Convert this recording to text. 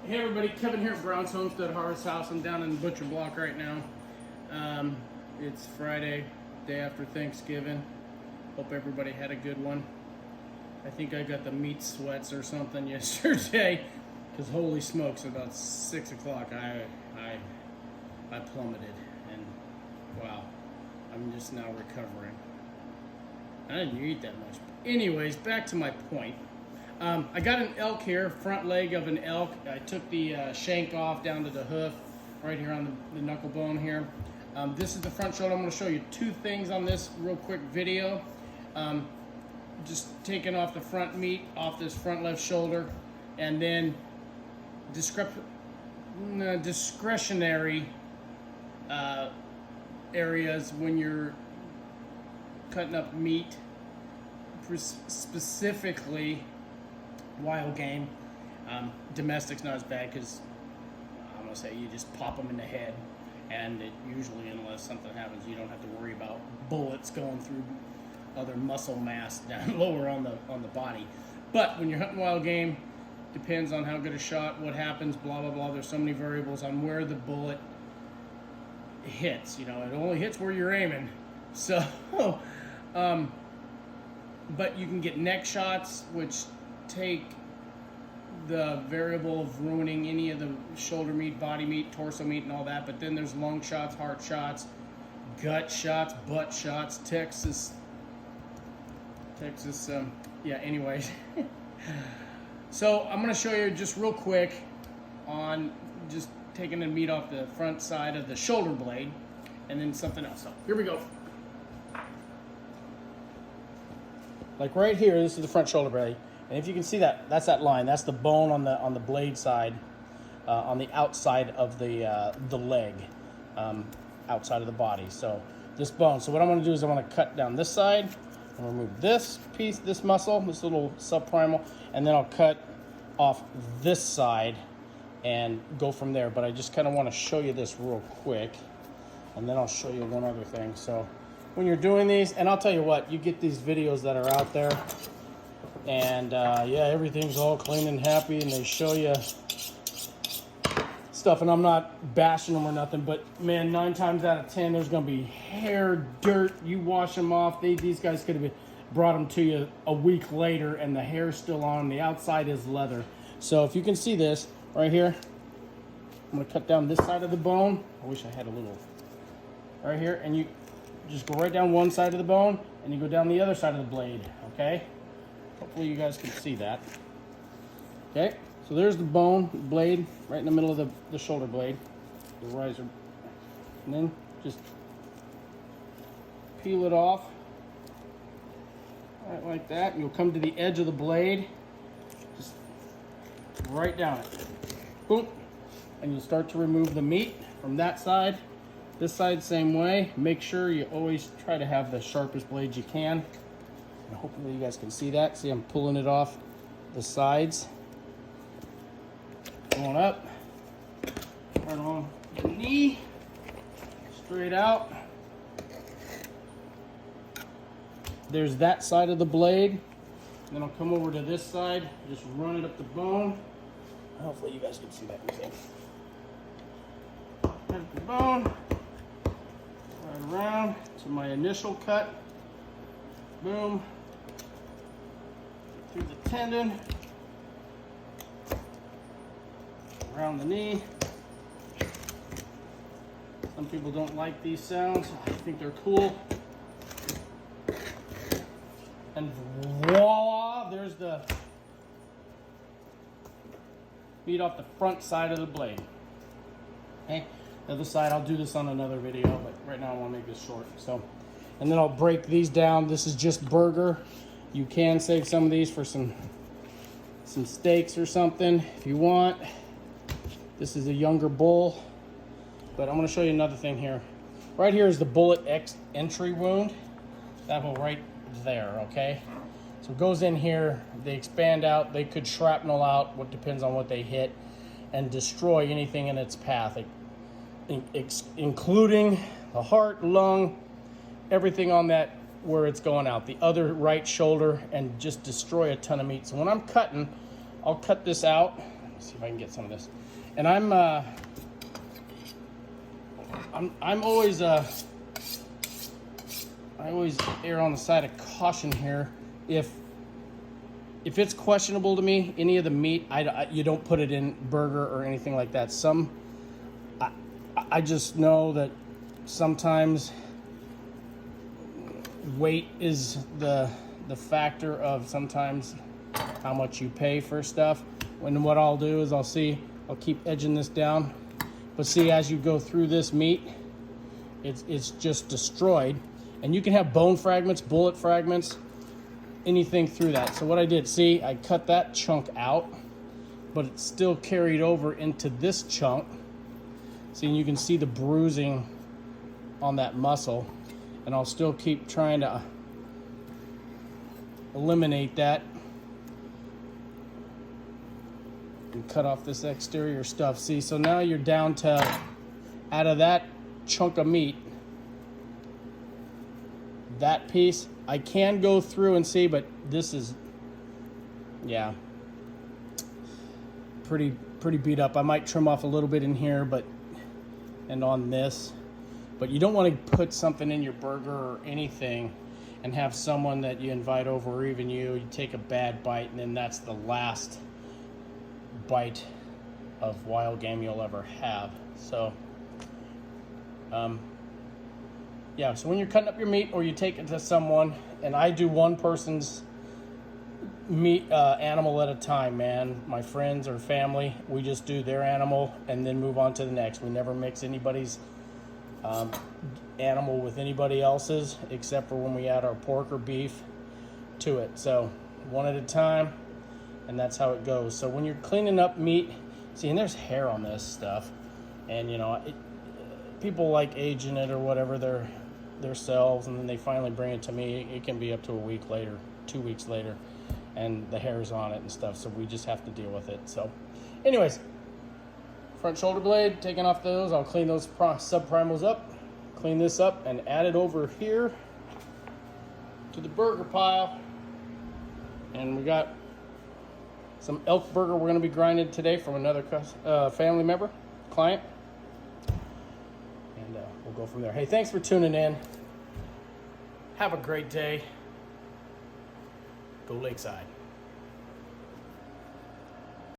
Hey everybody, Kevin here at Brown's Homestead Harvest House. I'm down in Butcher Block right now. It's Friday, day after Thanksgiving. Hope everybody had a good one. I think I got the meat sweats or something yesterday, because holy smokes, about 6 o'clock I plummeted, and wow, I'm just now recovering. I didn't eat that much. Anyways, back to my point. I got an elk here, front leg of an elk. I took the shank off down to the hoof, right here on the knuckle bone here. This is the front shoulder. I'm going to show you two things on this real quick video. Just taking off the front meat off this front left shoulder, and then discretionary areas when you're cutting up meat, specifically wild game. Domestic's not as bad because I'm gonna say you just pop them in the head, and it usually, unless something happens, you don't have to worry about bullets going through other muscle mass down lower on the body. But when you're hunting wild game, depends on how good a shot, what happens, blah blah blah. There's so many variables on where the bullet hits. You know, it only hits where you're aiming. So, but you can get neck shots, which take the variable of ruining any of the shoulder meat, body meat, torso meat, and all that. But then there's lung shots, heart shots, gut shots, butt shots, Texas. Yeah. Anyways, so I'm gonna show you just real quick on just taking the meat off the front side of the shoulder blade, and then something else. So here we go. Like right here, this is the front shoulder blade. And if you can see that, that's that line. That's the bone on the blade side, on the outside of the leg, outside of the body. So this bone. So what I'm going to do is I'm going to cut down this side and remove this piece, this muscle, this little subprimal, and then I'll cut off this side and go from there. But I just kind of want to show you this real quick, and then I'll show you one other thing. So when you're doing these, and I'll tell you what, you get these videos that are out there, and yeah, everything's all clean and happy, and they show you stuff, and I'm not bashing them or nothing, but man, 9 times out of 10 there's gonna be hair, dirt. You wash them off, these guys could have brought them to you a week later and the hair's still on, the outside is leather. So if you can see this right here, I'm gonna cut down this side of the bone. I wish I had a little right here, and you just go right down one side of the bone and you go down the other side of the blade. Okay, hopefully you guys can see that. Okay, so there's the bone, blade, right in the middle of the shoulder blade, the riser. And then just peel it off, right like that. You'll come to the edge of the blade, just right down it. Boom. And you'll start to remove the meat from that side. This side, same way. Make sure you always try to have the sharpest blades you can. And hopefully you guys can see that. See, I'm pulling it off the sides. Going up, right on the knee, straight out. There's that side of the blade. Then I'll come over to this side, just run it up the bone. Hopefully you guys can see that. Run up the bone, right around to my initial cut. Boom, through the tendon, around the knee. Some people don't like these sounds. I think they're cool. And voila, there's the meat off the front side of the blade. Okay, the other side, I'll do this on another video, but right now I want to make this short. So, and then I'll break these down. This is just burger. You can save some of these for some steaks or something if you want. This is a younger bull, but I'm going to show you another thing here. Right here is the bullet X entry wound. That hole right there, okay? So it goes in here, they expand out, they could shrapnel out, what depends on what they hit, and destroy anything in its path, including the heart, lung, everything on that where it's going out, the other right shoulder, and just destroy a ton of meat. So when I'm cutting, I'll cut this out Let's see if I can get some of this. And I'm always I always err on the side of caution here. If it's questionable to me, any of the meat, you don't put it in burger or anything like that. I just know that sometimes weight is the factor of sometimes how much you pay for stuff. When what I'll do is I'll keep edging this down, but see, as you go through this meat, it's just destroyed, and you can have bone fragments, bullet fragments, anything through that. So what I did, see, I cut that chunk out, but it's still carried over into this chunk. See, and you can see the bruising on that muscle, and I'll still keep trying to eliminate that and cut off this exterior stuff. See, so now you're down to, out of that chunk of meat, that piece, I can go through and see, but this is, yeah, pretty beat up. I might trim off a little bit in here, and on this, but you don't want to put something in your burger or anything and have someone that you invite over, or even you take a bad bite, and then that's the last bite of wild game you'll ever have. So yeah, so when you're cutting up your meat or you take it to someone, and I do one person's meat animal at a time, man. My friends or family, we just do their animal and then move on to the next. We never mix anybody's animal with anybody else's, except for when we add our pork or beef to it. So one at a time, and that's how it goes. So when you're cleaning up meat, see, and there's hair on this stuff, and you know, people like aging it or whatever themselves, and then they finally bring it to me. It can be up to a week later, 2 weeks later, and the hair's on it and stuff, so we just have to deal with it. So anyways, front shoulder blade, taking off those. I'll clean those subprimals up, clean this up, and add it over here to the burger pile. And we got some elk burger we're going to be grinding today from another family member, client. And we'll go from there. Hey, thanks for tuning in. Have a great day. Go Lakeside.